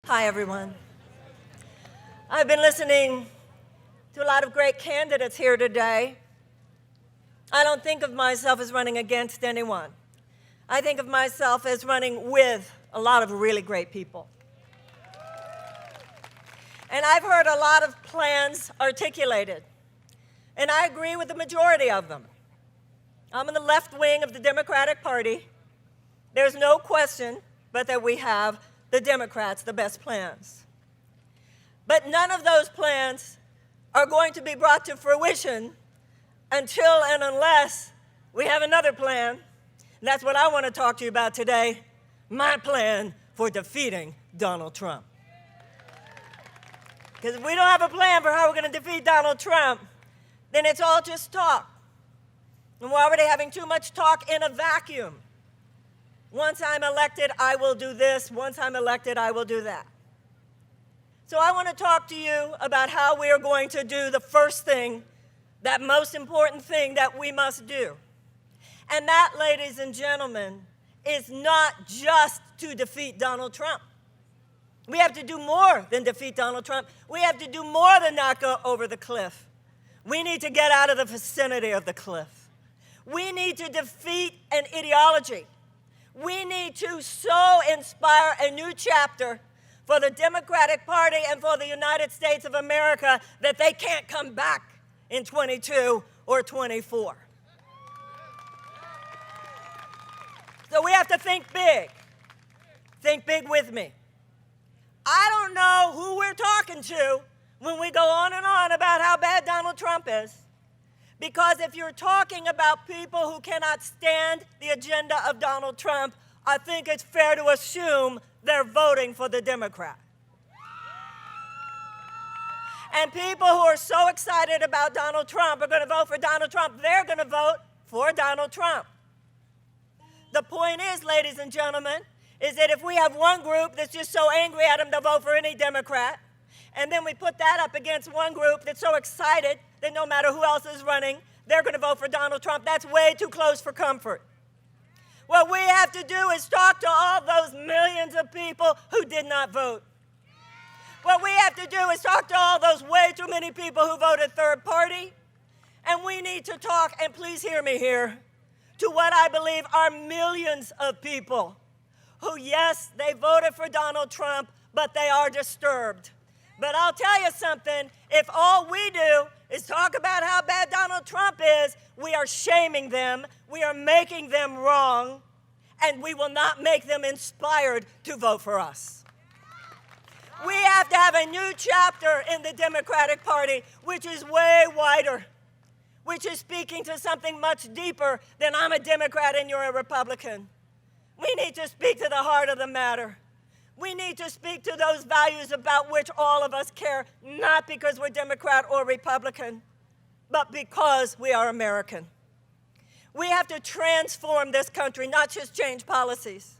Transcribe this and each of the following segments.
Hi, everyone. I've been listening to a lot of great candidates here today. I don't think of myself as running against anyone. I think of myself as running with a lot of really great people. And I've heard a lot of plans articulated, and I agree with the majority of them. I'm in the left wing of the Democratic Party. There's no question but that we have the Democrats the best plans. But none of those plans are going to be brought to fruition until and unless we have another plan. And that's what I want to talk to you about today, my plan for defeating Donald Trump. Because if we don't have a plan for how we're going to defeat Donald Trump, then it's all just talk. And we're already having too much talk in a vacuum. Once I'm elected, I will do this. Once I'm elected, I will do that. So I want to talk to you about how we are going to do the first thing, that most important thing that we must do. And that, ladies and gentlemen, is not just to defeat Donald Trump. We have to do more than defeat Donald Trump. We have to do more than not go over the cliff. We need to get out of the vicinity of the cliff. We need to defeat an ideology. We need to so inspire a new chapter for the Democratic Party and for the United States of America that they can't come back in 22 or 24. So we have to think big. Think big with me. I don't know who we're talking to when we go on and on about how bad Donald Trump is. Because if you're talking about people who cannot stand the agenda of Donald Trump, I think it's fair to assume they're voting for the Democrat. And people who are so excited about Donald Trump are going to vote for Donald Trump. They're going to vote for Donald Trump. The point is, ladies and gentlemen, is that if we have one group that's just so angry at him, they'll vote for any Democrat, and then we put that up against one group that's so excited that no matter who else is running, they're going to vote for Donald Trump, that's way too close for comfort. What we have to do is talk to all those millions of people who did not vote. What we have to do is talk to all those way too many people who voted third party. And we need to talk, and please hear me here, to what I believe are millions of people who, yes, they voted for Donald Trump, but they are disturbed. But I'll tell you something, if all we do is talk about how bad Donald Trump is, we are shaming them, we are making them wrong, and we will not make them inspired to vote for us. We have to have a new chapter in the Democratic Party, which is way wider, which is speaking to something much deeper than I'm a Democrat and you're a Republican. We need to speak to the heart of the matter. We need to speak to those values about which all of us care, not because we're Democrat or Republican, but because we are American. We have to transform this country, not just change policies.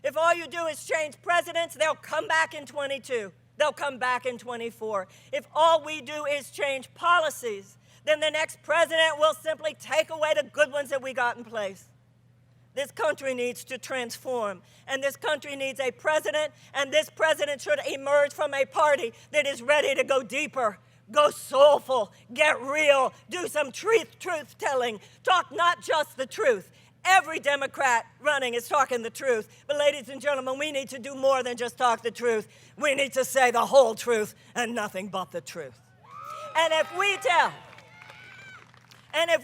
If all you do is change presidents, they'll come back in 22. They'll come back in 24. If all we do is change policies, then the next president will simply take away the good ones that we got in place. This country needs to transform, and this country needs a president, and this president should emerge from a party that is ready to go deeper, go soulful, get real, do some truth-telling, talk not just the truth. Every Democrat running is talking the truth, but ladies and gentlemen, we need to do more than just talk the truth. We need to say the whole truth and nothing but the truth. And if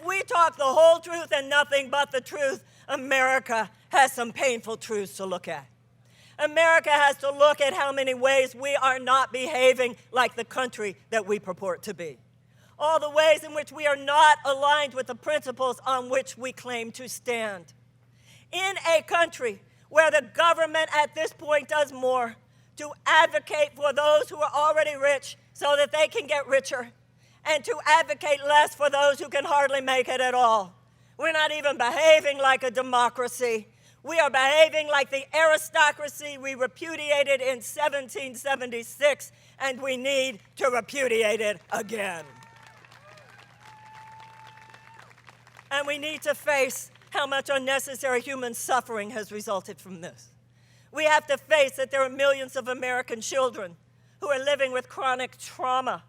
we talk the whole truth and nothing but the truth, America has some painful truths to look at. America has to look at how many ways we are not behaving like the country that we purport to be. All the ways in which we are not aligned with the principles on which we claim to stand. In a country where the government at this point does more to advocate for those who are already rich so that they can get richer, and to advocate less for those who can hardly make it at all. We're not even behaving like a democracy. We are behaving like the aristocracy we repudiated in 1776, and we need to repudiate it again. And we need to face how much unnecessary human suffering has resulted from this. We have to face that there are millions of American children who are living with chronic trauma.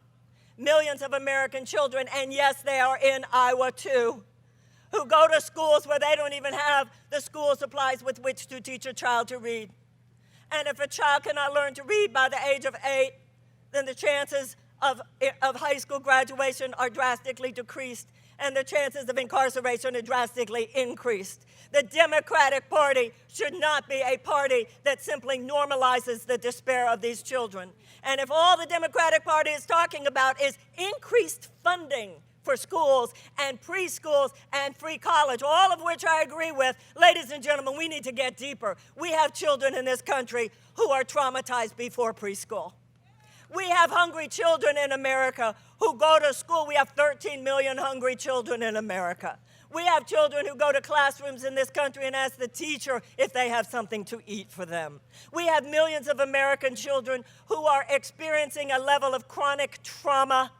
Millions of American children, and yes, they are in Iowa too, who go to schools where they don't even have the school supplies with which to teach a child to read. And if a child cannot learn to read by the age of 8, then the chances of high school graduation are drastically decreased, and the chances of incarceration are drastically increased. The Democratic Party should not be a party that simply normalizes the despair of these children. And if all the Democratic Party is talking about is increased funding for schools and preschools and free college, all of which I agree with, ladies and gentlemen, we need to get deeper. We have children in this country who are traumatized before preschool. We have hungry children in America who go to school. We have 13 million hungry children in America. We have children who go to classrooms in this country and ask the teacher if they have something to eat for them. We have millions of American children who are experiencing a level of chronic trauma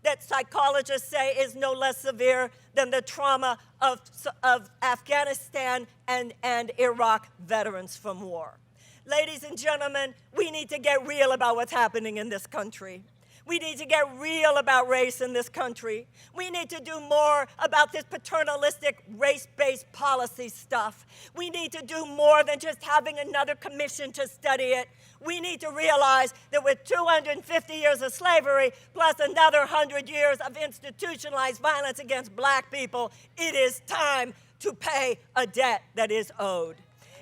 that psychologists say is no less severe than the trauma of Afghanistan and Iraq veterans from war. Ladies and gentlemen, we need to get real about what's happening in this country. We need to get real about race in this country. We need to do more about this paternalistic race-based policy stuff. We need to do more than just having another commission to study it. We need to realize that with 250 years of slavery, plus another 100 years of institutionalized violence against black people, it is time to pay a debt that is owed.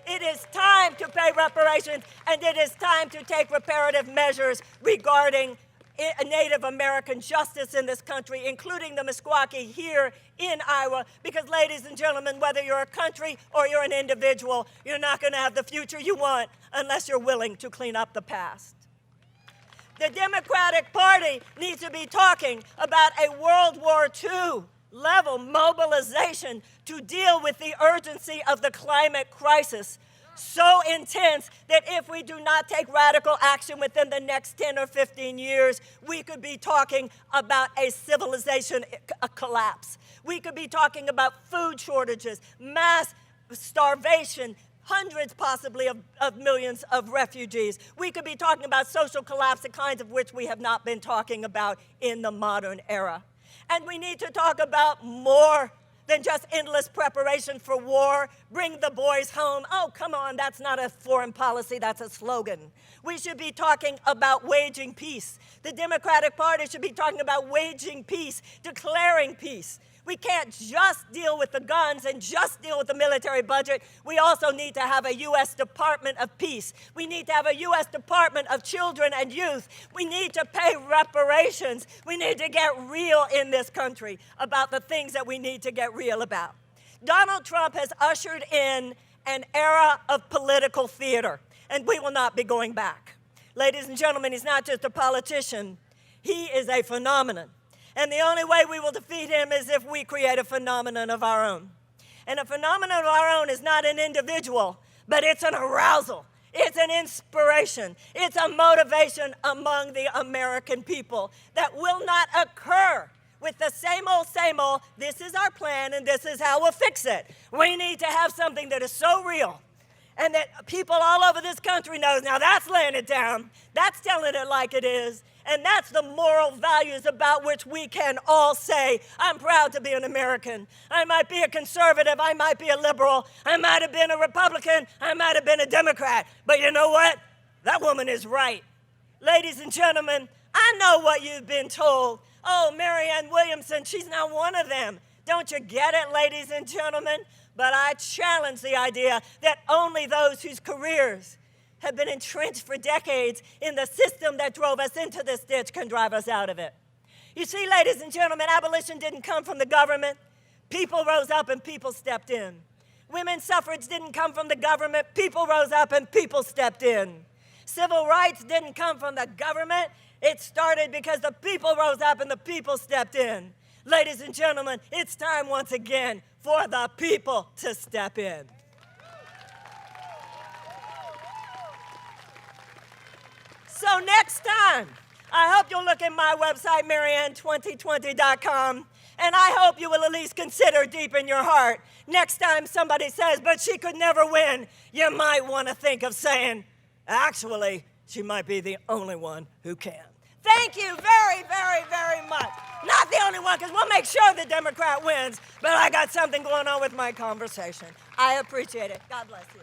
It is time to pay reparations, and it is time to take reparative measures regarding Native American justice in this country, including the Meskwaki here in Iowa, because, ladies and gentlemen, whether you're a country or you're an individual, you're not going to have the future you want unless you're willing to clean up the past. The Democratic Party needs to be talking about a World War II level mobilization to deal with the urgency of the climate crisis, so intense that if we do not take radical action within the next 10 or 15 years, we could be talking about a civilization collapse. We could be talking about food shortages, mass starvation, hundreds possibly of millions of refugees. We could be talking about social collapse, the kinds of which we have not been talking about in the modern era. And we need to talk about more than just endless preparation for war. Bring the boys home. Oh, come on, that's not a foreign policy, that's a slogan. We should be talking about waging peace. The Democratic Party should be talking about waging peace, declaring peace. We can't just deal with the guns and just deal with the military budget. We also need to have a U.S. Department of Peace. We need to have a U.S. Department of Children and Youth. We need to pay reparations. We need to get real in this country about the things that we need to get real about. Donald Trump has ushered in an era of political theater, and we will not be going back. Ladies and gentlemen, he's not just a politician. He is a phenomenon. And the only way we will defeat him is if we create a phenomenon of our own. And a phenomenon of our own is not an individual, but it's an arousal. It's an inspiration. It's a motivation among the American people that will not occur with the same old, this is our plan and this is how we'll fix it. We need to have something that is so real and that people all over this country knows, now that's laying it down, that's telling it like it is, and that's the moral values about which we can all say, I'm proud to be an American. I might be a conservative, I might be a liberal, I might have been a Republican, I might have been a Democrat, but you know what? That woman is right. Ladies and gentlemen, I know what you've been told. Oh, Marianne Williamson, she's not one of them. Don't you get it, ladies and gentlemen? But I challenge the idea that only those whose careers have been entrenched for decades in the system that drove us into this ditch can drive us out of it. You see, ladies and gentlemen, abolition didn't come from the government. People rose up and people stepped in. Women's suffrage didn't come from the government. People rose up and people stepped in. Civil rights didn't come from the government. It started because the people rose up and the people stepped in. Ladies and gentlemen, it's time once again for the people to step in. So next time, I hope you'll look at my website, Marianne2020.com, And I hope you will at least consider deep in your heart, next time somebody says, but she could never win, you might want to think of saying, actually, she might be the only one who can. Thank you very, very, very much. Not the only one, because we'll make sure the Democrat wins, but I got something going on with my conversation. I appreciate it. God bless you.